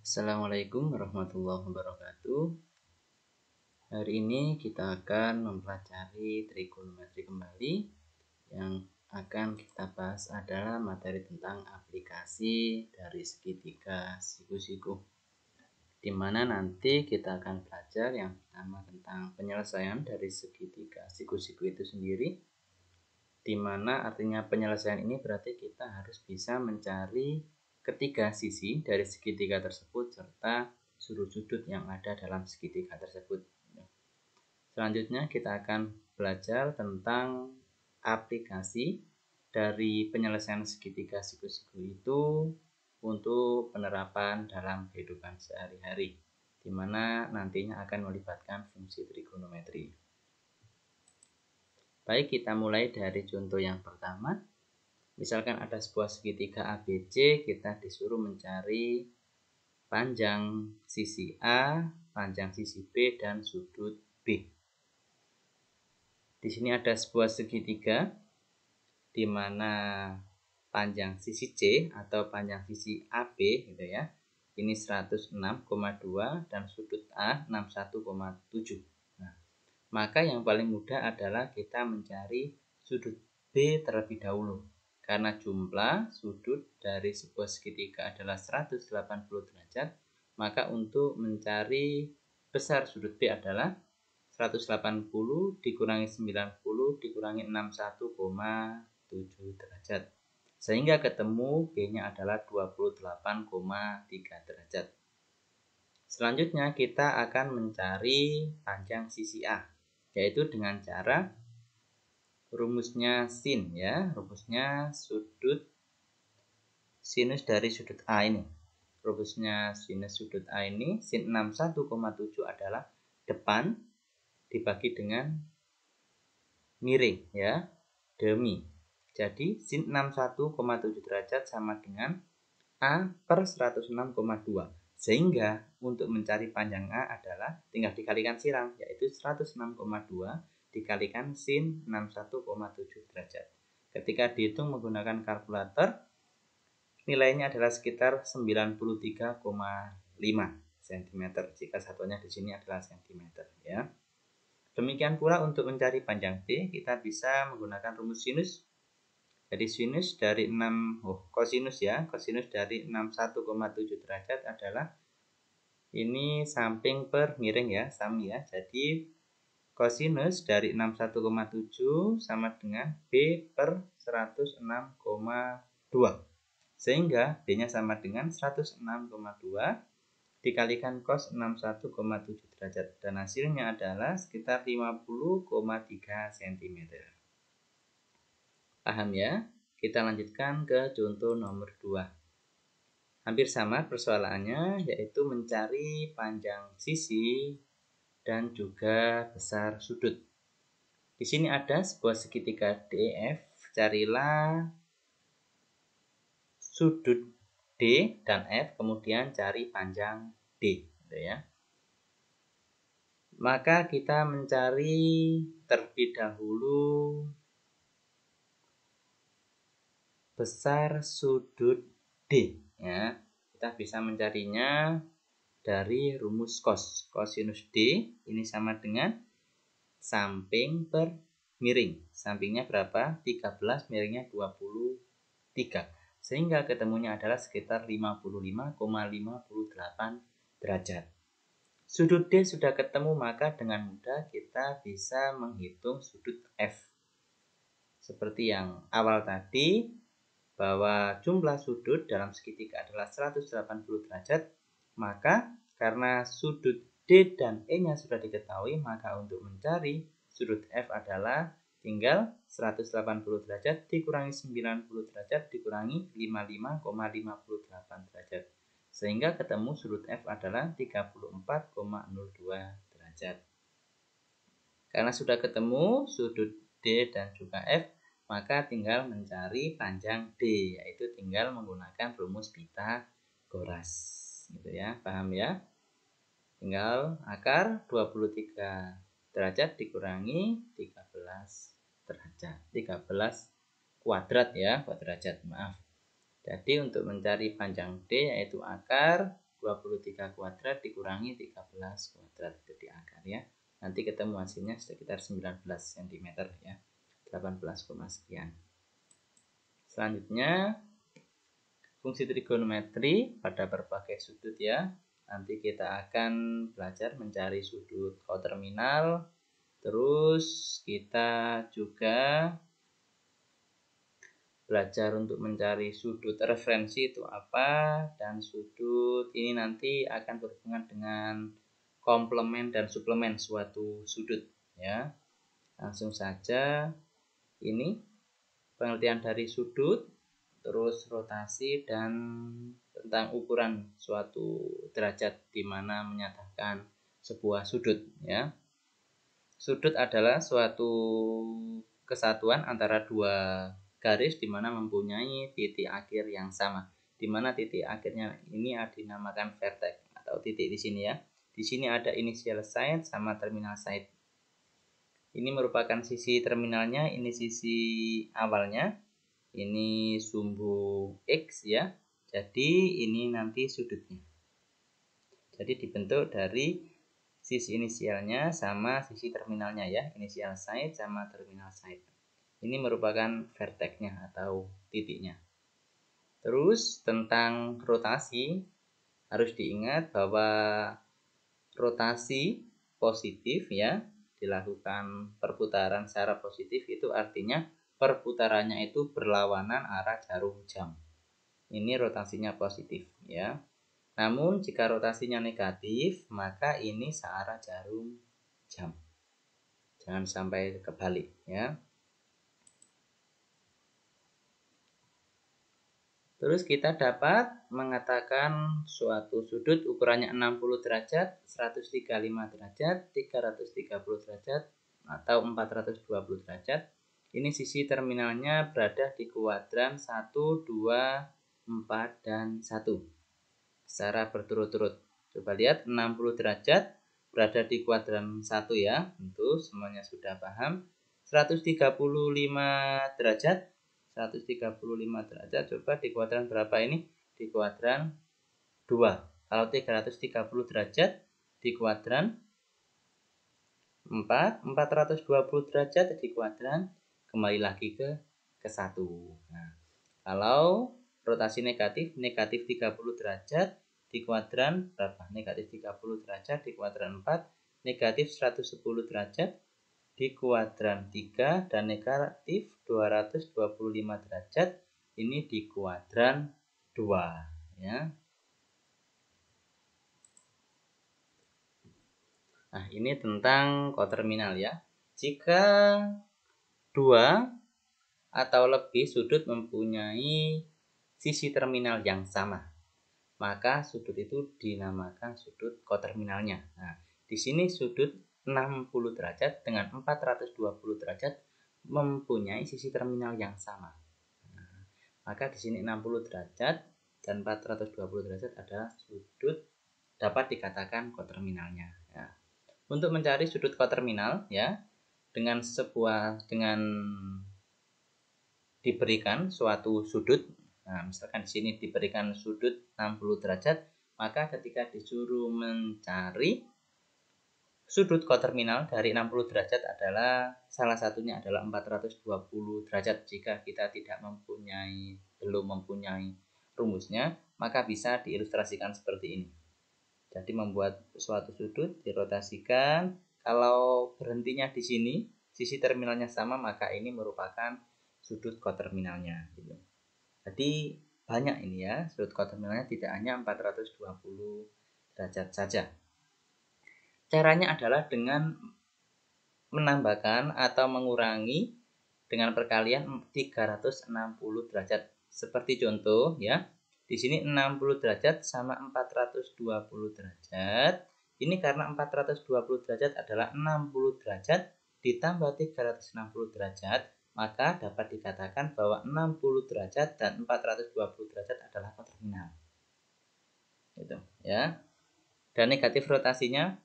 Assalamualaikum warahmatullahi wabarakatuh. Hari ini kita akan mempelajari trigonometri kembali. Yang akan kita bahas adalah materi tentang aplikasi dari segitiga siku-siku, di mana nanti kita akan belajar yang pertama tentang penyelesaian dari segitiga siku-siku itu sendiri, di mana artinya penyelesaian ini berarti kita harus bisa mencari ketiga sisi dari segitiga tersebut serta sudut-sudut yang ada dalam segitiga tersebut. Selanjutnya kita akan belajar tentang aplikasi dari penyelesaian segitiga siku-siku itu untuk penerapan dalam kehidupan sehari-hari, di mana nantinya akan melibatkan fungsi trigonometri. Baik, kita mulai dari contoh yang pertama. Misalkan ada sebuah segitiga ABC, kita disuruh mencari panjang sisi A, panjang sisi B, dan sudut B. Di sini ada sebuah segitiga di mana panjang sisi C atau panjang sisi AB gitu ya. Ini 106,2 dan sudut A 61,7. Nah, maka yang paling mudah adalah kita mencari sudut B terlebih dahulu. Karena jumlah sudut dari sebuah segitiga adalah 180 derajat, maka untuk mencari besar sudut B adalah 180 dikurangi 90 dikurangi 61,7 derajat. Sehingga ketemu B-nya adalah 28,3 derajat. Selanjutnya kita akan mencari panjang sisi A, yaitu dengan cara rumusnya sin ya, rumusnya sinus dari sudut A ini. Rumusnya sinus sudut A ini, sin 61,7 adalah depan dibagi dengan miring ya, demi. Jadi sin 61,7 derajat sama dengan A per 106,2. Sehingga untuk mencari panjang A adalah tinggal dikalikan silang, yaitu 106,2 dikalikan sin 61,7 derajat. Ketika dihitung menggunakan kalkulator, nilainya adalah sekitar 93,5 cm jika satuannya di sini adalah cm ya. Demikian pula untuk mencari panjang B, kita bisa menggunakan rumus sinus. Jadi sinus dari kosinus ya, kosinus dari 61,7 derajat adalah ini samping per miring ya, sami ya. Jadi kosinus dari 61,7 sama dengan B per 106,2. Sehingga B-nya sama dengan 106,2 dikalikan cos 61,7 derajat. Dan hasilnya adalah sekitar 50,3 cm. Paham ya? Kita lanjutkan ke contoh nomor 2. Hampir sama persoalannya, yaitu mencari panjang sisi dan juga besar sudut. Di sini ada sebuah segitiga DF, carilah sudut D dan F, kemudian cari panjang D, gitu ya. Maka kita mencari terlebih dahulu besar sudut D ya. Kita bisa mencarinya dari rumus cos. Kosinus D ini sama dengan samping per miring. Sampingnya berapa? 13, miringnya 23. Sehingga ketemunya adalah sekitar 55,58 derajat. Sudut D sudah ketemu, maka dengan mudah kita bisa menghitung sudut F. Seperti yang awal tadi, bahwa jumlah sudut dalam segitiga adalah 180 derajat, maka karena sudut D dan E-nya sudah diketahui, maka untuk mencari sudut F adalah tinggal 180 derajat dikurangi 90 derajat dikurangi 55,58 derajat. Sehingga ketemu sudut F adalah 34,02 derajat. Karena sudah ketemu sudut D dan juga F, maka tinggal mencari panjang D, yaitu tinggal menggunakan rumus Pythagoras. Gitu ya, paham ya? Tinggal akar 23 derajat dikurangi 13 derajat. 13 kuadrat ya, kuadrat, maaf. Jadi untuk mencari panjang D yaitu akar 23 kuadrat dikurangi 13 kuadrat itu di akar ya. Nanti ketemu hasilnya sekitar 19 cm ya. 18, sekian. Selanjutnya fungsi trigonometri pada berbagai sudut ya. Nanti kita akan belajar mencari sudut koterminal. Terus kita juga belajar untuk mencari sudut referensi itu apa, dan sudut ini nanti akan berhubungan dengan komplement dan suplemen suatu sudut ya. Langsung saja, ini pengertian dari sudut, terus rotasi, dan tentang ukuran suatu derajat di mana menyatakan sebuah sudut ya. Sudut adalah suatu kesatuan antara dua garis di mana mempunyai titik akhir yang sama. Di mana titik akhirnya ini dinamakan vertex atau titik di sini ya. Di sini ada initial side sama terminal side. Ini merupakan sisi terminalnya, ini sisi awalnya. Ini sumbu X ya. Jadi ini nanti sudutnya. Jadi dibentuk dari sisi inisialnya sama sisi terminalnya ya. Initial side sama terminal side. Ini merupakan vertexnya atau titiknya. Terus tentang rotasi, harus diingat bahwa rotasi positif ya, dilakukan perputaran secara positif, itu artinya perputarannya itu berlawanan arah jarum jam. Ini rotasinya positif ya. Namun jika rotasinya negatif, maka ini searah jarum jam. Jangan sampai kebalik ya. Terus kita dapat mengatakan suatu sudut ukurannya 60 derajat, 135 derajat, 330 derajat, atau 420 derajat. Ini sisi terminalnya berada di kuadran 1, 2, 4, dan 1. Secara berturut-turut. Coba lihat 60 derajat berada di kuadran 1 ya. Tentu semuanya sudah paham. 135 derajat. 135 derajat coba di kuadran berapa ini? Di kuadran 2. Kalau 330 derajat di kuadran 4, 420 derajat di kuadran kembali lagi ke 1. Nah, kalau rotasi negatif 30 derajat di kuadran berapa? Negatif 30 derajat di kuadran 4, negatif 110 derajat di kuadran 3, dan negatif 225 derajat ini di kuadran 2 ya. Nah, ini tentang koterminal ya. Jika 2 atau lebih sudut mempunyai sisi terminal yang sama, maka sudut itu dinamakan sudut koterminalnya. Nah, di sini sudut 60 derajat dengan 420 derajat mempunyai sisi terminal yang sama. Nah, maka di sini 60 derajat dan 420 derajat adalah sudut dapat dikatakan koterminalnya. Ya. Untuk mencari sudut koterminal ya, dengan diberikan suatu sudut. Nah, misalkan di sini diberikan sudut 60 derajat, maka ketika disuruh mencari sudut koterminal dari 60 derajat adalah salah satunya adalah 420 derajat. Jika kita belum mempunyai rumusnya, maka bisa diilustrasikan seperti ini. Jadi membuat suatu sudut dirotasikan, kalau berhentinya di sini, sisi terminalnya sama, maka ini merupakan sudut koterminalnya gitu. Jadi banyak ini ya, sudut koterminalnya tidak hanya 420 derajat saja. Caranya adalah dengan menambahkan atau mengurangi dengan perkalian 360 derajat. Seperti contoh ya. Di sini 60 derajat sama 420 derajat. Ini karena 420 derajat adalah 60 derajat ditambah 360 derajat, maka dapat dikatakan bahwa 60 derajat dan 420 derajat adalah koterminal. Gitu ya. Dan negatif rotasinya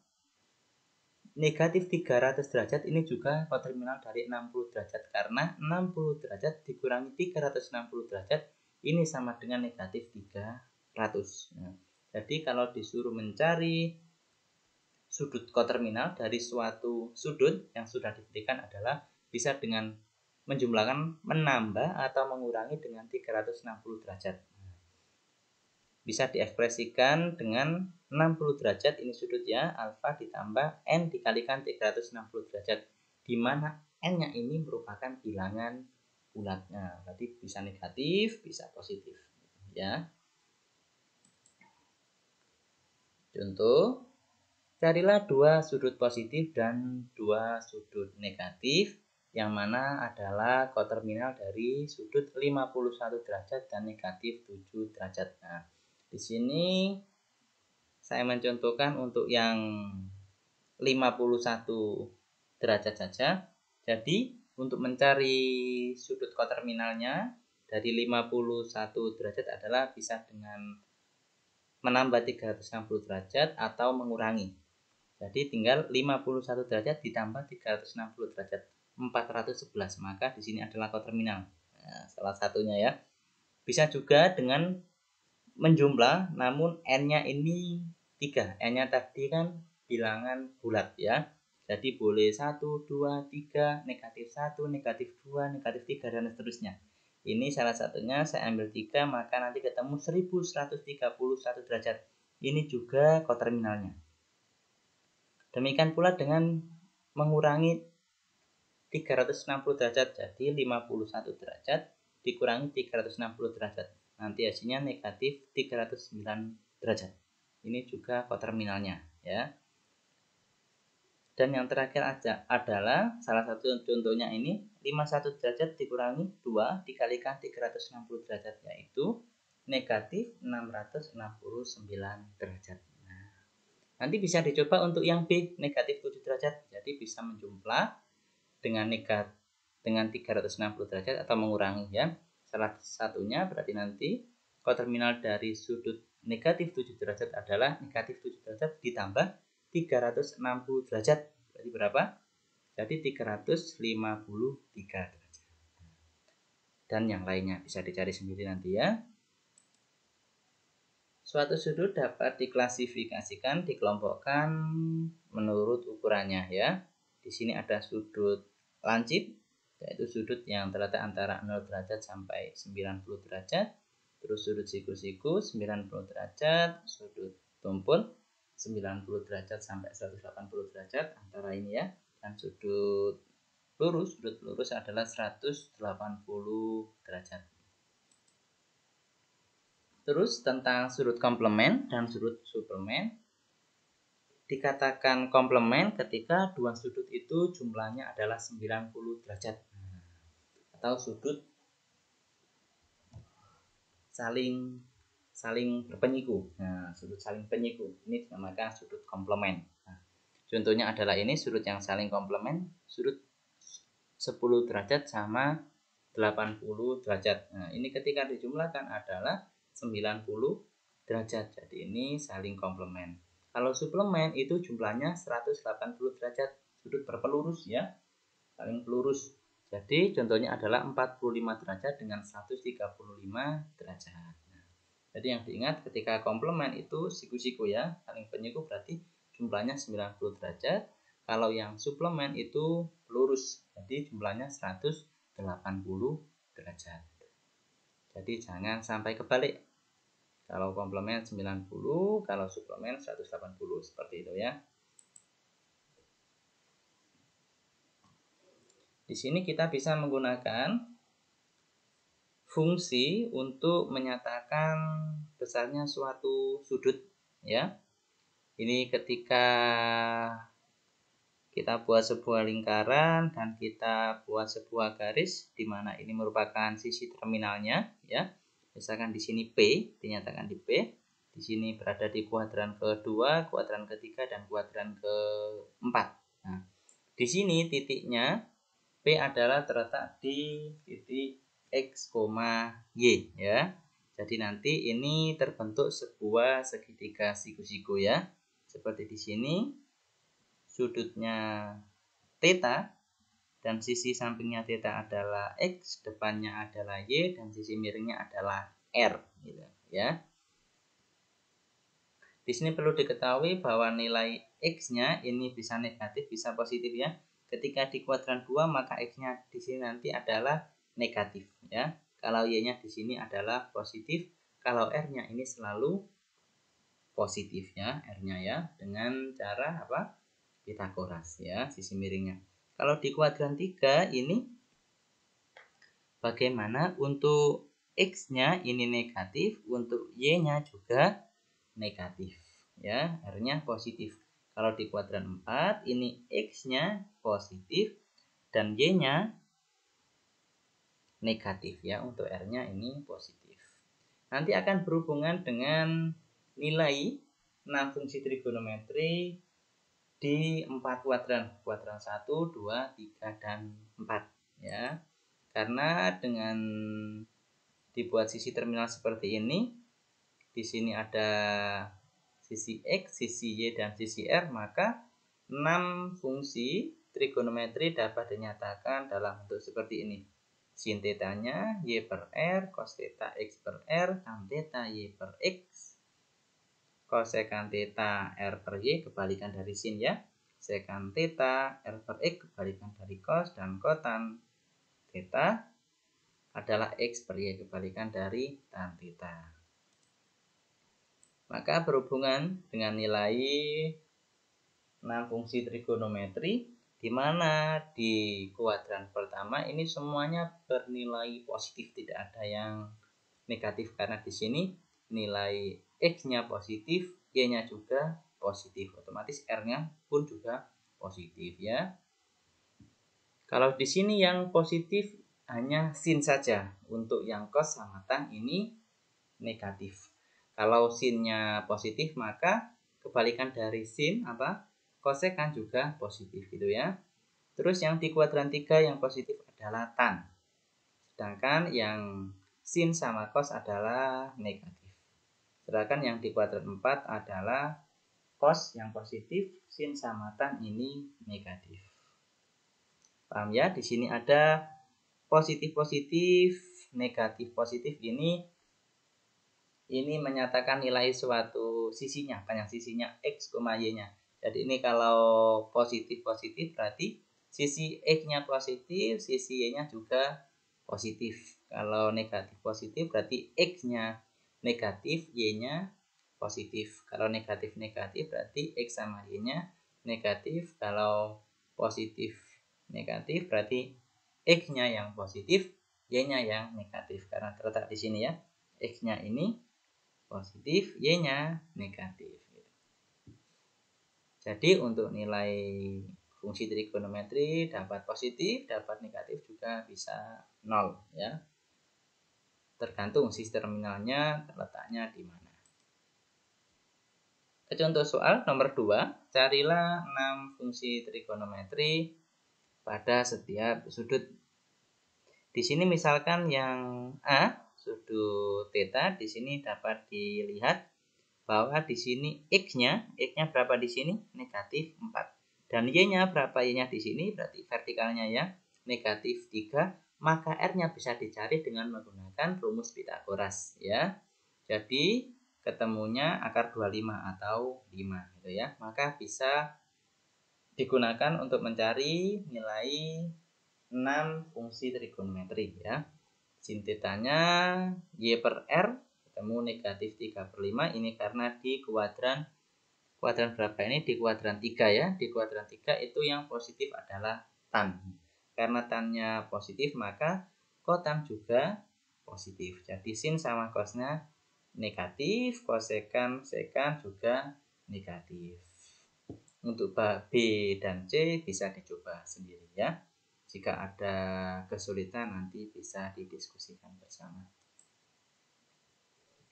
negatif 300 derajat ini juga koterminal dari 60 derajat, karena 60 derajat dikurangi 360 derajat ini sama dengan negatif 300. Nah, Jadi kalau disuruh mencari sudut koterminal dari suatu sudut yang sudah diberikan adalah bisa dengan menjumlahkan, menambah atau mengurangi dengan 360 derajat. Bisa diekspresikan dengan 60 derajat, ini sudutnya alfa ditambah n dikalikan 360 derajat, di mana n-nya ini merupakan bilangan bulatnya. Berarti bisa negatif, bisa positif. Ya. Contoh, carilah dua sudut positif dan dua sudut negatif, yang mana adalah koterminal dari sudut 51 derajat dan negatif 7 derajat. Nah, di sini saya mencontohkan untuk yang 51 derajat saja. Jadi, untuk mencari sudut koterminalnya dari 51 derajat adalah bisa dengan menambah 360 derajat atau mengurangi. Jadi tinggal 51 derajat ditambah 360 derajat, 411. Maka di sini adalah koterminal. Nah, salah satunya ya. Bisa juga dengan menjumlah, namun n-nya ini 3. N-nya tadi kan bilangan bulat ya. Jadi boleh 1, 2, 3, negatif 1, negatif 2, negatif 3, dan seterusnya. Ini salah satunya saya ambil 3, maka nanti ketemu 1131 derajat. Ini juga koterminalnya. Demikian pula dengan mengurangi 360 derajat, jadi 51 derajat dikurangi 360 derajat. Nanti hasilnya negatif 309 derajat. Ini juga koterminalnya ya. Dan yang terakhir adalah salah satu contohnya ini 51 derajat dikurangi 2 dikalikan 360 derajat, yaitu negatif 669 derajat. Nanti bisa dicoba untuk yang B, negatif 7 derajat. Jadi bisa menjumlah dengan dengan 360 derajat atau mengurangi ya. Salah satunya berarti nanti koterminal dari sudut negatif 7 derajat adalah negatif 7 derajat ditambah 360 derajat. Berarti berapa? Jadi 353 derajat. Dan yang lainnya bisa dicari sendiri nanti ya. Suatu sudut dapat diklasifikasikan, dikelompokkan menurut ukurannya ya. Di sini ada sudut lancip, yaitu sudut yang terletak antara 0 derajat sampai 90 derajat. Terus sudut siku-siku 90 derajat, sudut tumpul 90 derajat sampai 180 derajat antara ini ya. Dan sudut lurus adalah 180 derajat. Terus tentang sudut komplement dan sudut suplemen. Dikatakan komplement ketika dua sudut itu jumlahnya adalah 90 derajat. Atau sudut saling berpenyiku. Nah, sudut saling penyiku ini dinamakan sudut komplement. Nah, contohnya adalah ini sudut yang saling komplement, sudut 10 derajat sama 80 derajat. Nah, ini ketika dijumlahkan adalah 90 derajat. Jadi ini saling komplement. Kalau suplemen itu jumlahnya 180 derajat, sudut berpelurus ya, saling pelurus. Jadi contohnya adalah 45 derajat dengan 135 derajat. Nah, jadi yang diingat ketika komplement itu siku-siku ya, saling penyiku berarti jumlahnya 90 derajat. Kalau yang suplemen itu lurus, jadi jumlahnya 180 derajat. Jadi jangan sampai kebalik. Kalau komplement 90, kalau suplemen 180, seperti itu ya. Di sini kita bisa menggunakan fungsi untuk menyatakan besarnya suatu sudut ya. Ini ketika kita buat sebuah lingkaran dan kita buat sebuah garis di mana ini merupakan sisi terminalnya ya. Misalkan di sini P, dinyatakan di P. Di sini berada di kuadran kedua, kuadran ketiga, dan kuadran keempat. Nah, di sini titiknya P adalah terletak di titik X, Y ya. Jadi nanti ini terbentuk sebuah segitiga siku-siku ya. Seperti di sini sudutnya theta dan sisi sampingnya theta adalah X, depannya adalah Y, dan sisi miringnya adalah R gitu ya. Di sini perlu diketahui bahwa nilai X-nya ini bisa negatif, bisa positif ya. Ketika di kuadran 2 maka X-nya di sini nanti adalah negatif ya. Kalau Y-nya di sini adalah positif, kalau R-nya ini selalu positif ya, R-nya ya, dengan cara apa? Pitagoras ya, sisi miringnya. Kalau di kuadran 3 ini bagaimana untuk X-nya ini negatif, untuk Y-nya juga negatif ya, R-nya positif. Kalau di kuadran 4 ini X-nya positif dan Y-nya negatif ya, untuk R-nya ini positif. Nanti akan berhubungan dengan nilai 6 fungsi trigonometri di 4 kuadran, kuadran 1, 2, 3, dan 4 ya. Karena dengan dibuat sisi terminal seperti ini, di sini ada sisi X, sisi Y, dan sisi R, maka 6 fungsi trigonometri dapat dinyatakan dalam bentuk seperti ini. Sin tetanya Y per R, cos theta X per R, tan theta Y per X, kosekan theta R per Y, kebalikan dari sin ya. Sekan theta R per X, kebalikan dari cos, dan kotan theta adalah X per Y, kebalikan dari tan theta. Maka berhubungan dengan nilai 6 fungsi trigonometri, di mana di kuadran pertama ini semuanya bernilai positif, tidak ada yang negatif karena di sini nilai X-nya positif, Y-nya juga positif, otomatis R-nya pun juga positif ya. Kalau di sini yang positif hanya sin saja, untuk yang cos sama tan ini negatif. Kalau sinnya positif maka kebalikan dari sin apa? Kosekan juga positif gitu ya. Terus yang di kuadran 3 yang positif adalah tan. Sedangkan yang sin sama cos adalah negatif. Sedangkan yang di kuadran 4 adalah cos yang positif, sin sama tan ini negatif. Paham ya? Di sini ada positif-positif, negatif-positif ini menyatakan nilai suatu sisinya, banyak sisinya X, Y-nya. Jadi ini kalau positif-positif berarti sisi X-nya positif, sisi Y-nya juga positif. Kalau negatif-positif berarti X-nya negatif, Y-nya positif. Kalau negatif-negatif berarti X sama Y-nya negatif. Kalau positif-negatif berarti X-nya yang positif, Y-nya yang negatif. Karena terletak di sini ya, X-nya ini positif, Y-nya negatif. Jadi untuk nilai fungsi trigonometri dapat positif, dapat negatif, juga bisa 0 ya. Tergantung sisi terminalnya letaknya di mana. Contoh soal nomor 2, carilah 6 fungsi trigonometri pada setiap sudut. Di sini misalkan yang A, sudut theta, di sini dapat dilihat bahwa di sini X-nya berapa di sini? Negatif 4. Dan Y-nya berapa? Y-nya di sini berarti vertikalnya ya, negatif 3. Maka R-nya bisa dicari dengan menggunakan rumus Pitagoras ya. Jadi ketemunya akar 25 atau 5 gitu ya. Maka bisa digunakan untuk mencari nilai 6 fungsi trigonometri ya. Sin tetanya Y per R ketemu negatif 3/5, ini karena di kuadran berapa ini? Di kuadran 3 ya. Di kuadran 3 itu yang positif adalah tan. Karena tannya positif maka kotan juga positif. Jadi sin sama cosnya negatif, kosekan sekan juga negatif. Untuk B dan C bisa dicoba sendiri ya. Jika ada kesulitan nanti bisa didiskusikan bersama.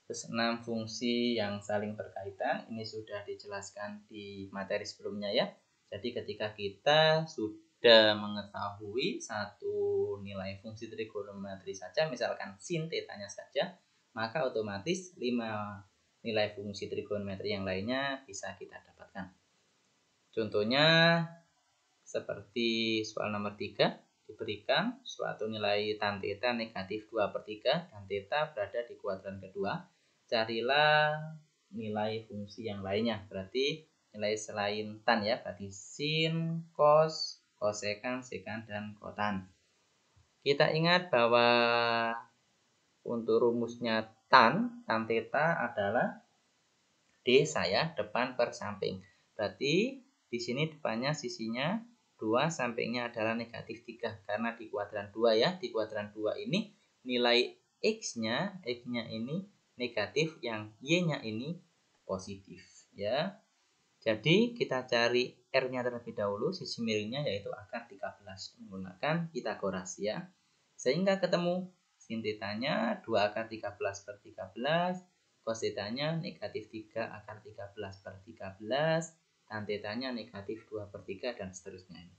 Terus 6 fungsi yang saling berkaitan ini sudah dijelaskan di materi sebelumnya ya. Jadi ketika kita sudah mengetahui satu nilai fungsi trigonometri saja, misalkan sin tetanya saja, maka otomatis 5 nilai fungsi trigonometri yang lainnya bisa kita dapatkan. Contohnya seperti soal nomor 3, diberikan suatu nilai tan theta negatif 2/3 dan theta berada di kuadran kedua. Carilah nilai fungsi yang lainnya. Berarti nilai selain tan ya, berarti sin, cos, kosekan, sekan, dan kotan. Kita ingat bahwa untuk rumusnya tan theta adalah D saya depan per samping. Berarti di sini depannya sisinya 2, sampingnya adalah negatif 3 karena di kuadran 2 ya. Di kuadran 2 ini nilai X-nya ini negatif, yang Y-nya ini positif ya. Jadi kita cari R-nya terlebih dahulu, sisi miringnya yaitu akar 13 menggunakan Pitagoras ya. Sehingga ketemu sin tetanya 2 akar 13 per 13, cos tetanya negatif 3 akar 13 per 13, tan tetanya negatif 2 per 3, dan seterusnya.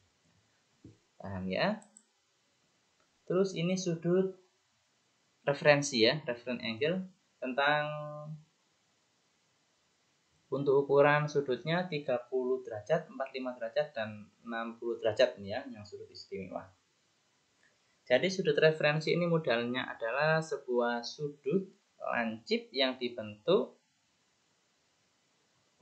Paham ya? Terus ini sudut referensi ya, reference angle, tentang untuk ukuran sudutnya 30 derajat, 45 derajat, dan 60 derajat ini ya, yang sudut istimewa. Jadi sudut referensi ini modelnya adalah sebuah sudut lancip yang dibentuk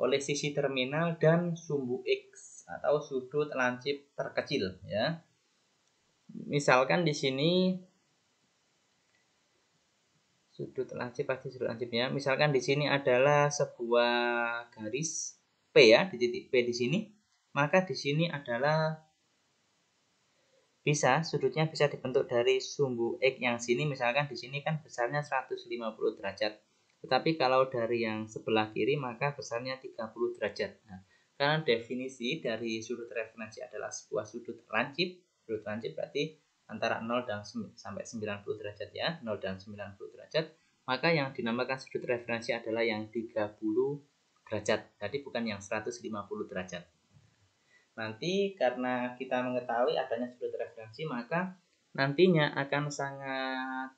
oleh sisi terminal dan sumbu X atau sudut lancip terkecil ya. Misalkan di sini sudut lancip pasti sudut lancip ya. Misalkan di sini adalah sebuah garis P ya, di titik P di sini. Maka di sini adalah sudutnya bisa dibentuk dari sumbu X yang sini. Misalkan di sini kan besarnya 150 derajat. Tetapi kalau dari yang sebelah kiri maka besarnya 30 derajat. Nah, karena definisi dari sudut referensi adalah sebuah sudut lancip. Sudut lancip berarti antara 0 dan sampai 90 derajat ya, 0 dan 90 derajat, maka yang dinamakan sudut referensi adalah yang 30 derajat. Jadi bukan yang 150 derajat. Nanti karena kita mengetahui adanya sudut referensi, maka nantinya akan sangat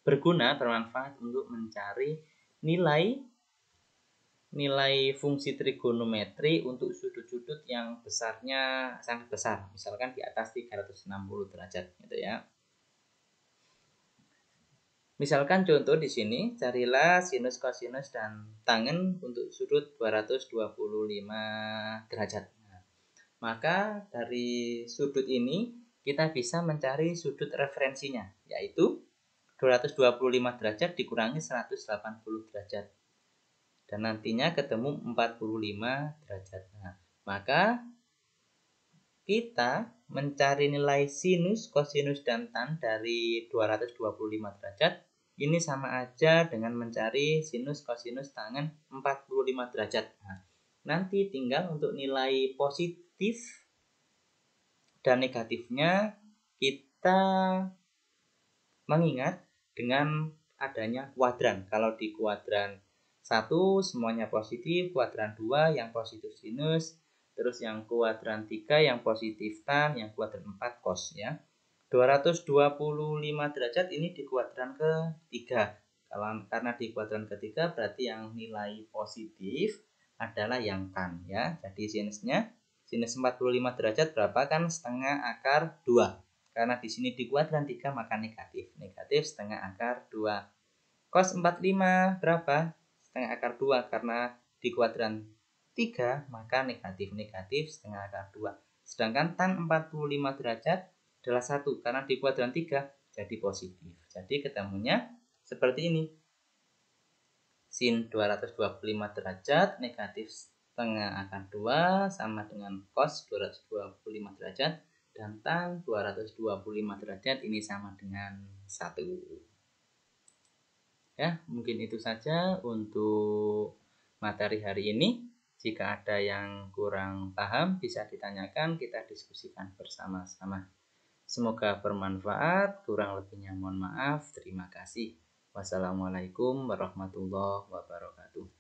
berguna, bermanfaat untuk mencari nilai fungsi trigonometri untuk sudut-sudut yang besarnya sangat besar, misalkan di atas 360 derajat gitu ya. Misalkan contoh di sini, carilah sinus, kosinus, dan tangen untuk sudut 225 derajat. Nah, maka dari sudut ini kita bisa mencari sudut referensinya, yaitu 225 derajat dikurangi 180 derajat. Dan nantinya ketemu 45 derajat. Nah, maka kita mencari nilai sinus, kosinus, dan tan dari 225 derajat. Ini sama aja dengan mencari sinus, kosinus, tangen 45 derajat. Nah, nanti tinggal untuk nilai positif dan negatifnya kita mengingat dengan adanya kuadran. Kalau di kuadran 1 semuanya positif, kuadran 2 yang positif sinus, terus yang kuadran 3 yang positif tan, yang kuadran 4 cos ya. 225 derajat ini di kuadran ketiga. Karena di kuadran ketiga berarti yang nilai positif adalah yang tan ya. Jadi sinusnya, sinus 45 derajat berapa kan? Setengah akar 2. Karena di sini di kuadran 3 maka negatif. Negatif setengah akar 2. Cos 45 berapa? Setengah akar 2, karena di kuadran 3 maka negatif. Negatif setengah akar 2. Sedangkan tan 45 derajat adalah 1, karena di kuadran 3 jadi positif. Jadi ketemunya seperti ini. Sin 225 derajat negatif setengah akar 2 sama dengan cos 225 derajat, dan tan 225 derajat ini sama dengan 1. Ya, mungkin itu saja untuk materi hari ini. Jika ada yang kurang paham bisa ditanyakan, kita diskusikan bersama-sama. Semoga bermanfaat, kurang lebihnya mohon maaf. Terima kasih. Wassalamualaikum warahmatullahi wabarakatuh.